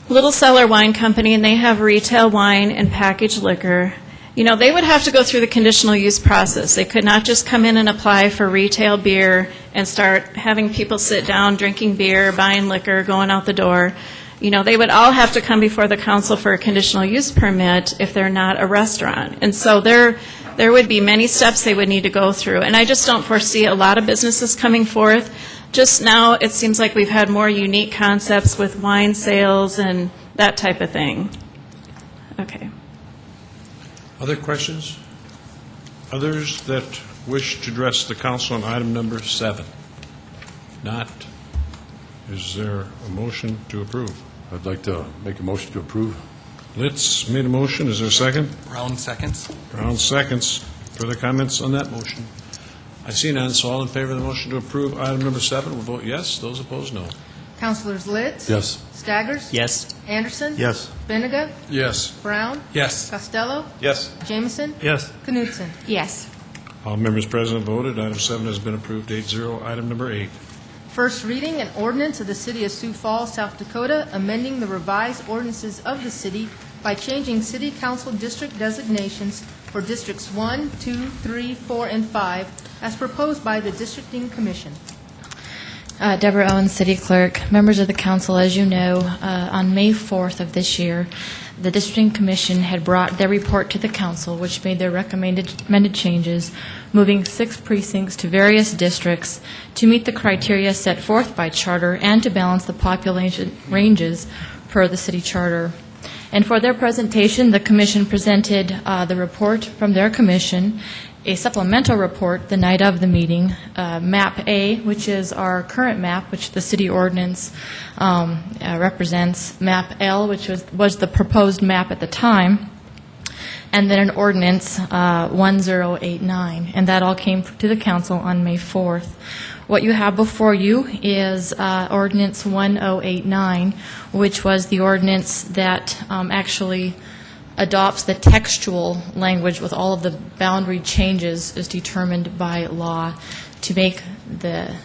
Speaker 15: Little Cellar Wine Company, and they have retail wine and packaged liquor. They would have to go through the conditional use process. They could not just come in and apply for retail beer and start having people sit down, drinking beer, buying liquor, going out the door. They would all have to come before the council for a conditional use permit if they're not a restaurant. And so there would be many steps they would need to go through. And I just don't foresee a lot of businesses coming forth. Just now, it seems like we've had more unique concepts with wine sales and that type of thing. Okay.
Speaker 1: Other questions? Others that wish to address the council on item number 7? Not. Is there a motion to approve?
Speaker 7: I'd like to make a motion to approve.
Speaker 1: Litz made a motion. Is there a second?
Speaker 3: Brown seconds.
Speaker 1: Brown seconds. Further comments on that motion? I see none, so all in favor of the motion to approve item number 7 will vote yes. Those opposed, no.
Speaker 2: Councilors Litz?
Speaker 7: Yes.
Speaker 2: Staggers?
Speaker 8: Yes.
Speaker 2: Anderson?
Speaker 14: Yes.
Speaker 2: Benega?
Speaker 1: Yes.
Speaker 2: Brown?
Speaker 3: Yes.
Speaker 2: Costello?
Speaker 13: Yes.
Speaker 2: Jameson?
Speaker 12: Yes.
Speaker 2: Knutson?
Speaker 10: Yes.
Speaker 1: All members present voted. Item 7 has been approved, 8-0. Item number 8.
Speaker 2: First reading, an ordinance of the City of Sioux Falls, South Dakota, amending the revised ordinances of the city by changing city council district designations for Districts 1, 2, 3, 4, and 5, as proposed by the Districting Commission.
Speaker 16: Deborah Owens, City Clerk. Members of the council, as you know, on May 4th of this year, the Districting Commission had brought their report to the council, which made their recommended changes, moving 6 precincts to various districts to meet the criteria set forth by charter and to balance the population ranges per the city charter. And for their presentation, the commission presented the report from their commission, a supplemental report the night of the meeting, Map A, which is our current map, which the city ordinance represents, Map L, which was the proposed map at the time, and then an ordinance 1089, and that all came to the council on May 4th. What you have before you is ordinance 1089, which was the ordinance that actually adopts the textual language with all of the boundary changes as determined by law to make the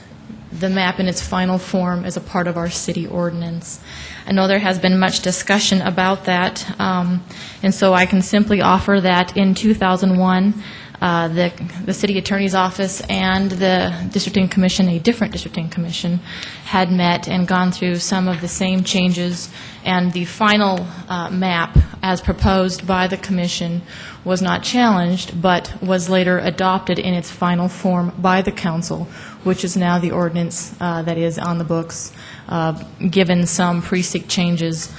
Speaker 16: map in its final form as a part of our city ordinance. I know there has been much discussion about that, and so I can simply offer that in 2001, the city attorney's office and the districting commission, a different districting commission, had met and gone through some of the same changes, and the final map as proposed by the commission was not challenged, but was later adopted in its final form by the council, which is now the ordinance that is on the books, given some precinct changes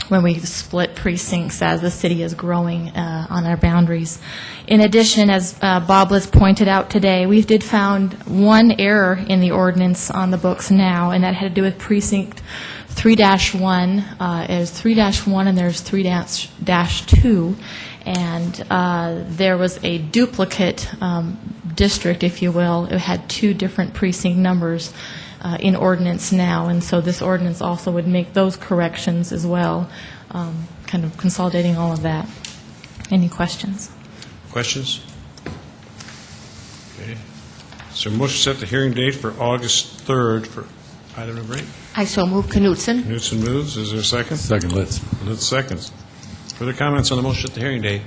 Speaker 16: when we split precincts as the city is growing on our boundaries. In addition, as Bob Liz pointed out today, we did found one error in the ordinance on the books now, and that had to do with precinct 3-1. There's 3-1 and there's 3-2, and there was a duplicate district, if you will. It had two different precinct numbers in ordinance now, and so this ordinance also would make those corrections as well, kind of consolidating all of that. Any questions?
Speaker 1: Questions? Okay. Is there a motion to set the hearing date for August 3rd for item number 8?
Speaker 10: I so move. Knutson.
Speaker 1: Knutson moves. Is there a second?
Speaker 7: Second, Litz.
Speaker 1: Litz seconds. Further comments on the motion to set the hearing date?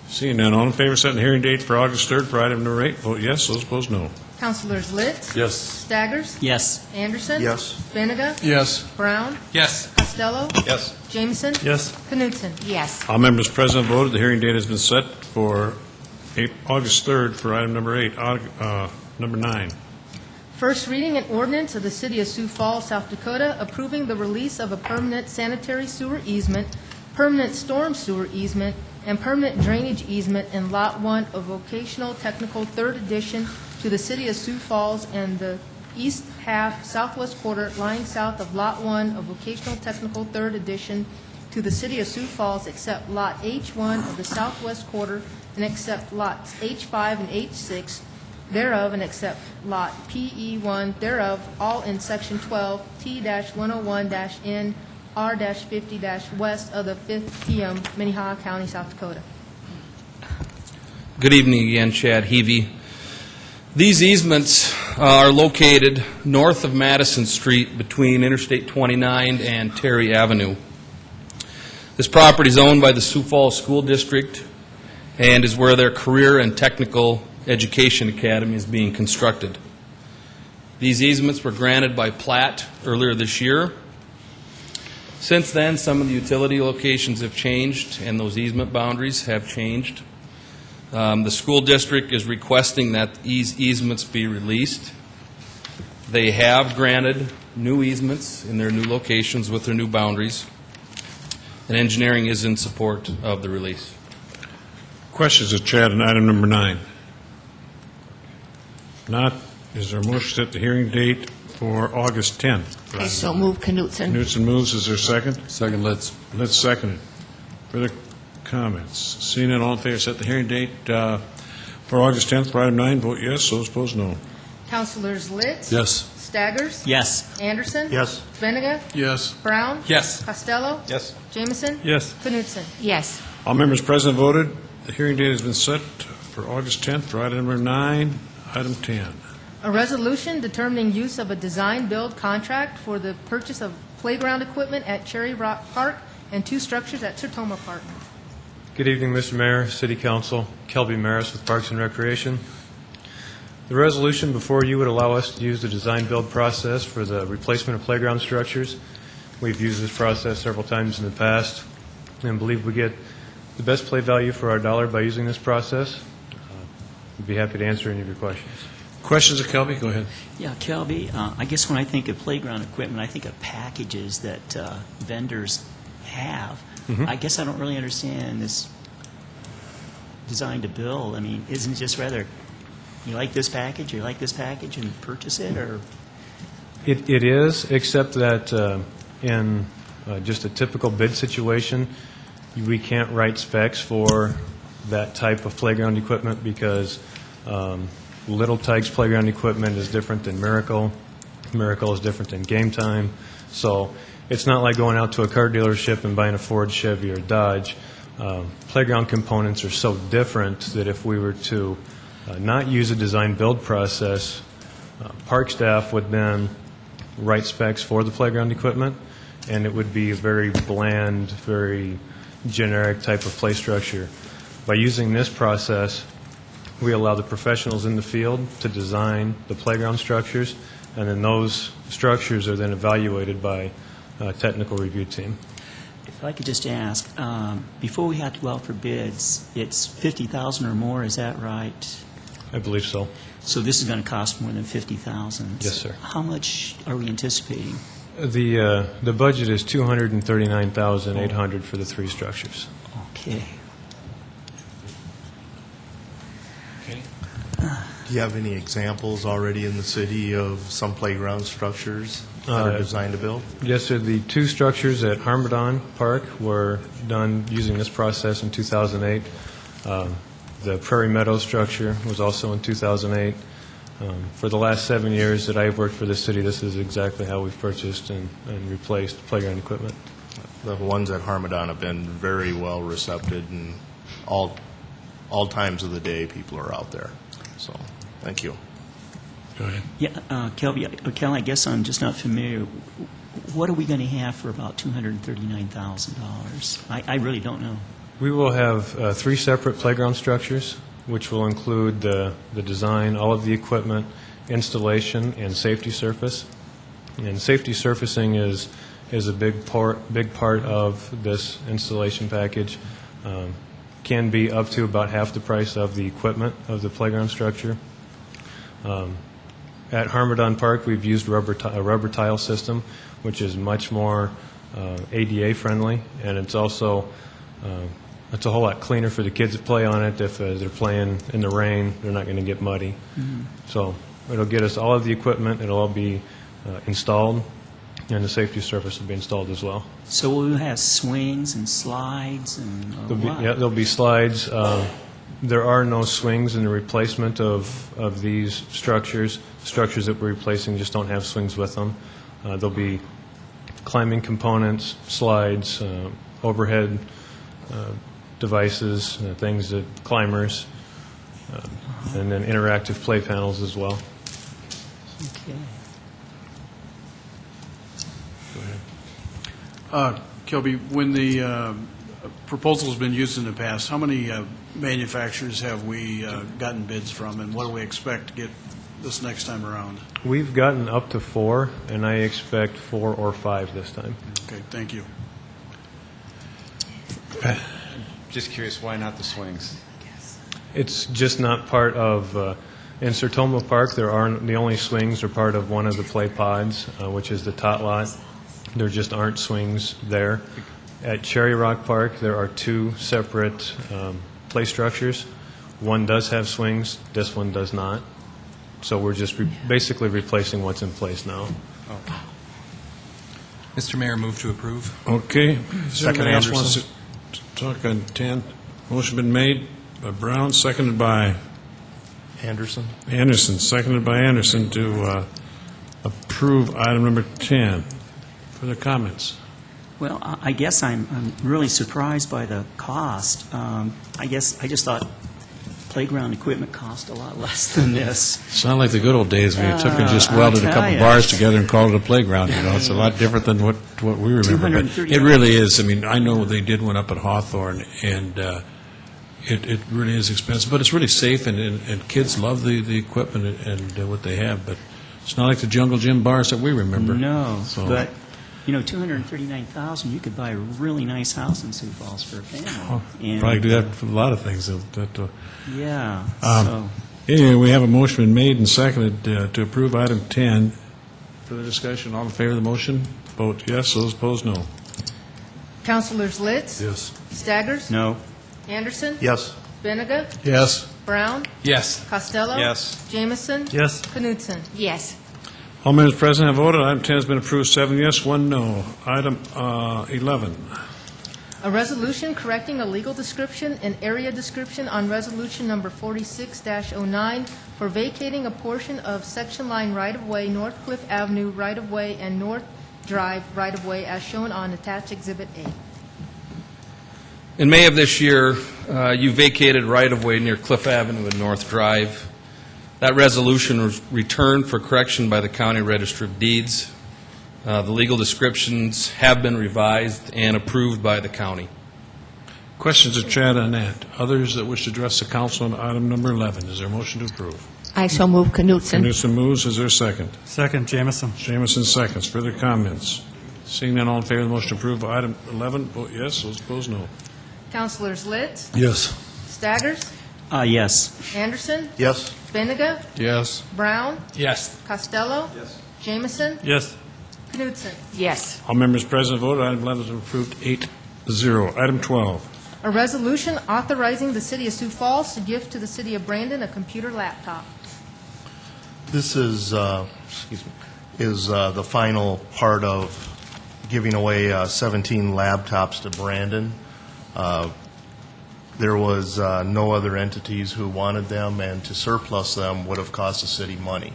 Speaker 1: Seeing none, all in favor of setting the hearing date for August 3rd for item number 8, vote yes. Those opposed, no.
Speaker 2: Councilors Litz?
Speaker 7: Yes.
Speaker 2: Staggers?
Speaker 8: Yes.
Speaker 2: Anderson?
Speaker 14: Yes.
Speaker 2: Benega?
Speaker 3: Yes.
Speaker 2: Brown?
Speaker 3: Yes.
Speaker 2: Costello?
Speaker 13: Yes.
Speaker 2: Jameson?
Speaker 14: Yes.
Speaker 2: Knutson?
Speaker 10: Yes.
Speaker 1: All members present voted. The hearing date has been set for August 3rd for item number 8, number 9.
Speaker 2: First reading and ordinance of the City of Sioux Falls, South Dakota, approving the release of a permanent sanitary sewer easement, permanent storm sewer easement, and permanent drainage easement in Lot 1 of Vocational Technical 3rd Edition to the City of Sioux Falls and the east half southwest quarter lying south of Lot 1 of Vocational Technical 3rd Edition to the City of Sioux Falls except Lot H1 of the southwest quarter and except Lots H5 and H6 thereof and except Lot PE1 thereof, all in Section 12 T-101-N R-50- west of the 5th PM, Minnehaha County, South Dakota.
Speaker 6: Good evening again, Chad Heavey. These easements are located north of Madison Street between Interstate 29 and Terry Avenue. This property is owned by the Sioux Falls School District and is where their Career and Technical Education Academy is being constructed. These easements were granted by plat earlier this year. Since then, some of the utility locations have changed and those easement boundaries have changed. The school district is requesting that these easements be released. They have granted new easements in their new locations with their new boundaries, and engineering is in support of the release.
Speaker 1: Questions of Chad on item number 9? Not. Is there a motion to set the hearing date for August 10th?
Speaker 10: I so move. Knutson.
Speaker 1: Knutson moves. Is there a second?
Speaker 7: Second, Litz.
Speaker 1: Let's second it. Further comments? Seeing none, all in favor, set the hearing date for August 10th for item 9. Vote yes. Those opposed, no.
Speaker 2: Councilors Litz?
Speaker 7: Yes.
Speaker 2: Staggers?
Speaker 8: Yes.
Speaker 2: Anderson?
Speaker 14: Yes.
Speaker 2: Benega?
Speaker 3: Yes.
Speaker 2: Brown?
Speaker 3: Yes.
Speaker 2: Costello?
Speaker 13: Yes.
Speaker 2: Jameson?
Speaker 14: Yes.
Speaker 2: Knutson?
Speaker 10: Yes.
Speaker 1: All members present voted. The hearing date has been set for August 10th for item number 9. Item 10.
Speaker 2: A resolution determining use of a design-build contract for the purchase of playground equipment at Cherry Rock Park and 2 structures at Sertoma Park.
Speaker 14: Good evening, Mr. Mayor, City Council. Kelby Maris with Parks and Recreation. The resolution before you would allow us to use the design-build process for the replacement of playground structures. We've used this process several times in the past and believe we get the best play value for our dollar by using this process. I'd be happy to answer any of your questions.
Speaker 1: Questions of Kelby? Go ahead.
Speaker 8: Yeah, Kelby, I guess when I think of playground equipment, I think of packages that vendors have. I guess I don't really understand this design to build. I mean, isn't it just rather you like this package, you like this package, and purchase it, or?
Speaker 14: It is, except that in just a typical bid situation, we can't write specs for that type of playground equipment because Little Tykes playground equipment is different than Miracle. Miracle is different than Game Time. So it's not like going out to a car dealership and buying a Ford, Chevy, or Dodge. Playground components are so different that if we were to not use a design-build process, park staff would then write specs for the playground equipment, and it would be a very bland, very generic type of play structure. By using this process, we allow the professionals in the field to design the playground structures, and then those structures are then evaluated by a technical review team.
Speaker 8: If I could just ask, before we have to go out for bids, it's $50,000 or more, is that right?
Speaker 14: I believe so.
Speaker 8: So this is going to cost more than $50,000?
Speaker 14: Yes, sir.
Speaker 8: How much are we anticipating?
Speaker 14: The budget is $239,800 for the three structures.
Speaker 8: Okay.
Speaker 17: Do you have any examples already in the city of some playground structures that are designed to build?
Speaker 14: Yes, sir. The two structures at Harmadon Park were done using this process in 2008. The Prairie Meadow structure was also in 2008. For the last 7 years that I've worked for the city, this is exactly how we've purchased and replaced playground equipment.
Speaker 17: The ones at Harmadon have been very well recepted, and all times of the day people are out there. So, thank you.
Speaker 1: Go ahead.
Speaker 8: Yeah, Kelby, Kel, I guess I'm just not familiar. What are we going to have for about $239,000? I really don't know.
Speaker 14: We will have three separate playground structures, which will include the design, all of the equipment, installation, and safety surface. And safety surfacing is a big part of this installation package. Can be up to about half the price of the equipment of the playground structure. At Harmadon Park, we've used a rubber tile system, which is much more ADA friendly, and it's also it's a whole lot cleaner for the kids to play on it. If they're playing in the rain, they're not going to get muddy.
Speaker 8: Mm-hmm.
Speaker 14: So it'll get us all of the equipment. It'll all be installed, and the safety surface will be installed as well.
Speaker 8: So we'll have swings and slides and
Speaker 14: There'll be slides. There are no swings in the replacement of these structures. Structures that we're replacing just don't have swings with them. There'll be climbing components, slides, overhead devices, things that climbers, and then interactive play panels as well.
Speaker 8: Okay.
Speaker 18: Kelby, when the proposal's been used in the past, how many manufacturers have we gotten bids from, and what do we expect to get this next time around?
Speaker 14: We've gotten up to 4, and I expect 4 or 5 this time.
Speaker 18: Okay, thank you.
Speaker 13: Just curious, why not the swings?
Speaker 14: It's just not part of, in Sertoma Park, the only swings are part of one of the play pods, which is the tot lot. There just aren't swings there. At Cherry Rock Park, there are 2 separate play structures. One does have swings, this one does not. So we're just basically replacing what's in place now.
Speaker 3: Oh. Mr. Mayor, move to approve.
Speaker 1: Okay.
Speaker 3: Second,
Speaker 1: Anybody else
Speaker 3: Anderson.
Speaker 1: wants to talk on 10? Motion been made by Brown, seconded by
Speaker 17: Anderson.
Speaker 1: Anderson, seconded by Anderson to approve item number 10. Further comments?
Speaker 8: Well, I guess I'm really surprised by the cost. I guess I just thought playground equipment cost a lot less than this.
Speaker 1: It's not like the good old days when you took and just welded a
Speaker 8: I'll
Speaker 1: couple
Speaker 8: tell ya.
Speaker 1: bars together and called it a playground, you know. It's a lot different than what we remember. But it really is. I mean, I know they did one up at Hawthorne, and it really is expensive. But it's really safe, and kids love the equipment and what they have. But it's not like the Jungle Gym bars that we remember.
Speaker 8: No,
Speaker 1: So-
Speaker 8: but, you know, $239,000, you could buy a really nice house in Sioux Falls for a family.
Speaker 1: Oh,
Speaker 8: And,
Speaker 1: probably do that for a lot of things.
Speaker 8: Yeah,
Speaker 1: so. Anyway, we have a motion been made and seconded to approve item 10. Further discussion, all in favor of the motion? Vote yes, those opposed, no.
Speaker 2: Councilors Litz?
Speaker 1: Yes.
Speaker 2: Staggers?
Speaker 8: No.
Speaker 2: Anderson?
Speaker 17: Yes.
Speaker 2: Benega?
Speaker 1: Yes.
Speaker 2: Brown?
Speaker 3: Yes.
Speaker 2: Costello?
Speaker 13: Yes.
Speaker 2: Jamison?
Speaker 12: Yes.
Speaker 2: Knutson?
Speaker 10: Yes.
Speaker 1: All members present have voted. Item 10 has been approved, 7 yes, 1 no. Item 11.
Speaker 2: A resolution correcting a legal description and area description on resolution number 46-09 for vacating a portion of section line right-of-way, North Cliff Avenue right-of-way, and North Drive right-of-way as shown on attached Exhibit A.
Speaker 6: In May of this year, you vacated right-of-way near Cliff Avenue and North Drive. That resolution was returned for correction by the County Register of Deeds. The legal descriptions have been revised and approved by the county.
Speaker 1: Questions of Chad on that? Others that wish to address the council on item number 11? Is there a motion to approve?
Speaker 10: I so move Knutson.
Speaker 1: Knutson moves. Is there a second?
Speaker 12: Second, Jamison.
Speaker 1: Jamison seconds. Further comments? Seeing none, all in favor of the motion to approve item 11, vote yes. Those opposed, no.
Speaker 2: Councilors Litz?
Speaker 1: Yes.
Speaker 2: Staggers?
Speaker 8: Yes.
Speaker 2: Anderson?
Speaker 17: Yes.
Speaker 2: Benega?
Speaker 1: Yes.
Speaker 2: Brown?
Speaker 3: Yes.
Speaker 2: Costello?
Speaker 3: Yes.
Speaker 2: Jamison?
Speaker 12: Yes.
Speaker 2: Knutson.
Speaker 10: Yes.
Speaker 1: All members present voted. Item 11 is approved 8-0. Item 12.
Speaker 2: A resolution authorizing the City of Sioux Falls to give to the City of Brandon a computer laptop.
Speaker 17: This is, the final part of giving away 17 laptops to Brandon. There was no other entities who wanted them, and to surplus them would have cost the city money.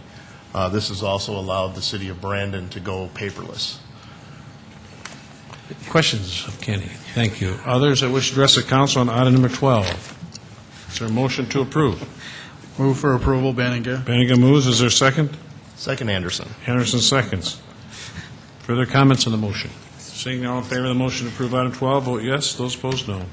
Speaker 17: This has also allowed the City of Brandon to go paperless.
Speaker 1: Questions of Kenny? Thank you. Others that wish to address the council on item number 12? Is there a motion to approve?
Speaker 18: Move for approval, Benninga.
Speaker 1: Benninga moves. Is there a second?
Speaker 17: Second, Anderson.
Speaker 1: Anderson seconds. Further comments on the motion? Seeing all in favor of the motion to approve item 12, vote yes. Those opposed, no.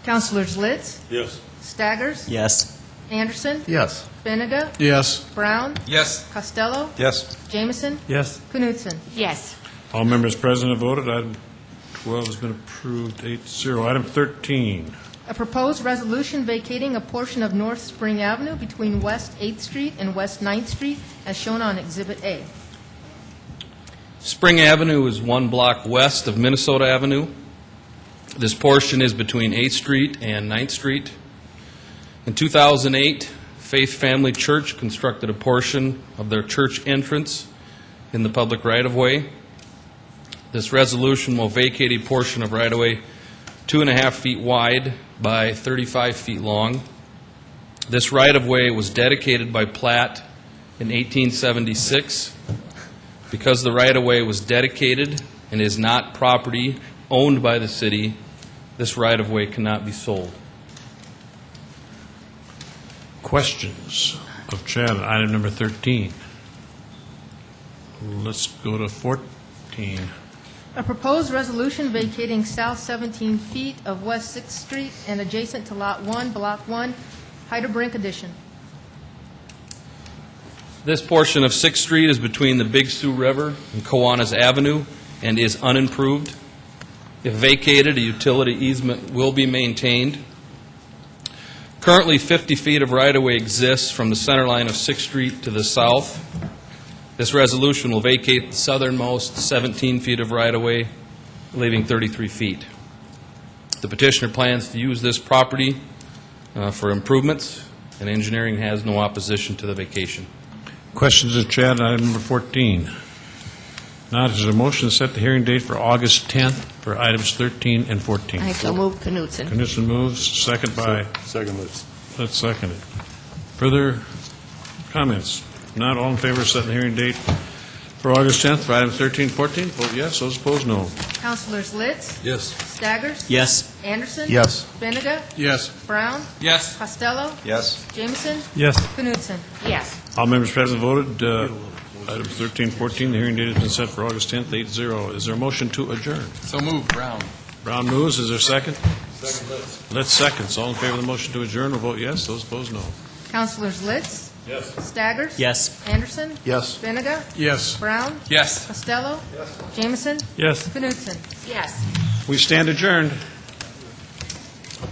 Speaker 2: Councilors Litz,
Speaker 7: Yes.
Speaker 2: Staggers,
Speaker 8: Yes.
Speaker 2: Anderson,
Speaker 17: Yes.
Speaker 2: Benega,
Speaker 18: Yes.
Speaker 2: Brown,
Speaker 3: Yes.
Speaker 2: Costello,
Speaker 13: Yes.
Speaker 2: Jamison,
Speaker 12: Yes.
Speaker 2: Knutson.
Speaker 10: Yes.
Speaker 1: All members present have voted. Item 12 has been approved 8-0. Item 13.
Speaker 2: A proposed resolution vacating a portion of North Spring Avenue between West 8th Street and West 9th Street as shown on Exhibit A.
Speaker 6: Spring Avenue is 1 block west of Minnesota Avenue. This portion is between 8th Street and 9th Street. In 2008, Faith Family Church constructed a portion of their church entrance in the public right-of-way. This resolution will vacate a portion of right-of-way 2.5 feet wide by 35 feet long. This right-of-way was dedicated by plat in 1876. Because the right-of-way was dedicated and is not property owned by the city, this right-of-way cannot be sold.
Speaker 1: Questions of Chad on item number 13? Let's go to 14.
Speaker 2: A proposed resolution vacating south 17 feet of West 6th Street and adjacent to Lot 1, Block 1, Heidelbrink Addition.
Speaker 6: This portion of 6th Street is between the Big Sioux River and Kiwanis Avenue and is unimproved. If vacated, a utility easement will be maintained. Currently, 50 feet of right-of-way exists from the center line of 6th Street to the south. This resolution will vacate the southernmost 17 feet of right-of-way, leaving 33 feet. The petitioner plans to use this property for improvements, and engineering has no opposition to the vacation.
Speaker 1: Questions of Chad on item number 14? Not, is there a motion to set the hearing date for August 10th for items 13 and 14?
Speaker 10: I so move Knutson.
Speaker 1: Knutson moves, second by,
Speaker 7: Second, let's.
Speaker 1: let's second it. Further comments? Not, all in favor of setting the hearing date for August 10th for items 13 and 14? Vote yes, those opposed, no.
Speaker 2: Councilors Litz,
Speaker 7: Yes.
Speaker 2: Staggers,
Speaker 8: Yes.
Speaker 2: Anderson,
Speaker 17: Yes.
Speaker 2: Benega,
Speaker 18: Yes.
Speaker 2: Brown,
Speaker 3: Yes.
Speaker 2: Costello,
Speaker 13: Yes.
Speaker 2: Jamison,
Speaker 12: Yes.
Speaker 2: Knutson.
Speaker 10: Yes.
Speaker 1: All members present voted. Items 13 and 14, the hearing date has been set for August 10th, 8-0. Is there a motion to adjourn?
Speaker 3: So moved, Brown.
Speaker 1: Brown moves, is there a second? Second. Let's seconds. All in favor of the motion to adjourn will vote yes, those opposed, no.
Speaker 2: Councilors Litz,
Speaker 1: Yes.
Speaker 2: Staggers,
Speaker 8: Yes.
Speaker 2: Anderson,
Speaker 17: Yes.
Speaker 2: Benega,
Speaker 18: Yes.
Speaker 2: Brown,
Speaker 3: Yes.
Speaker 2: Costello, Jamison,
Speaker 12: Yes.
Speaker 2: Knutson.
Speaker 10: Yes.
Speaker 1: We stand adjourned.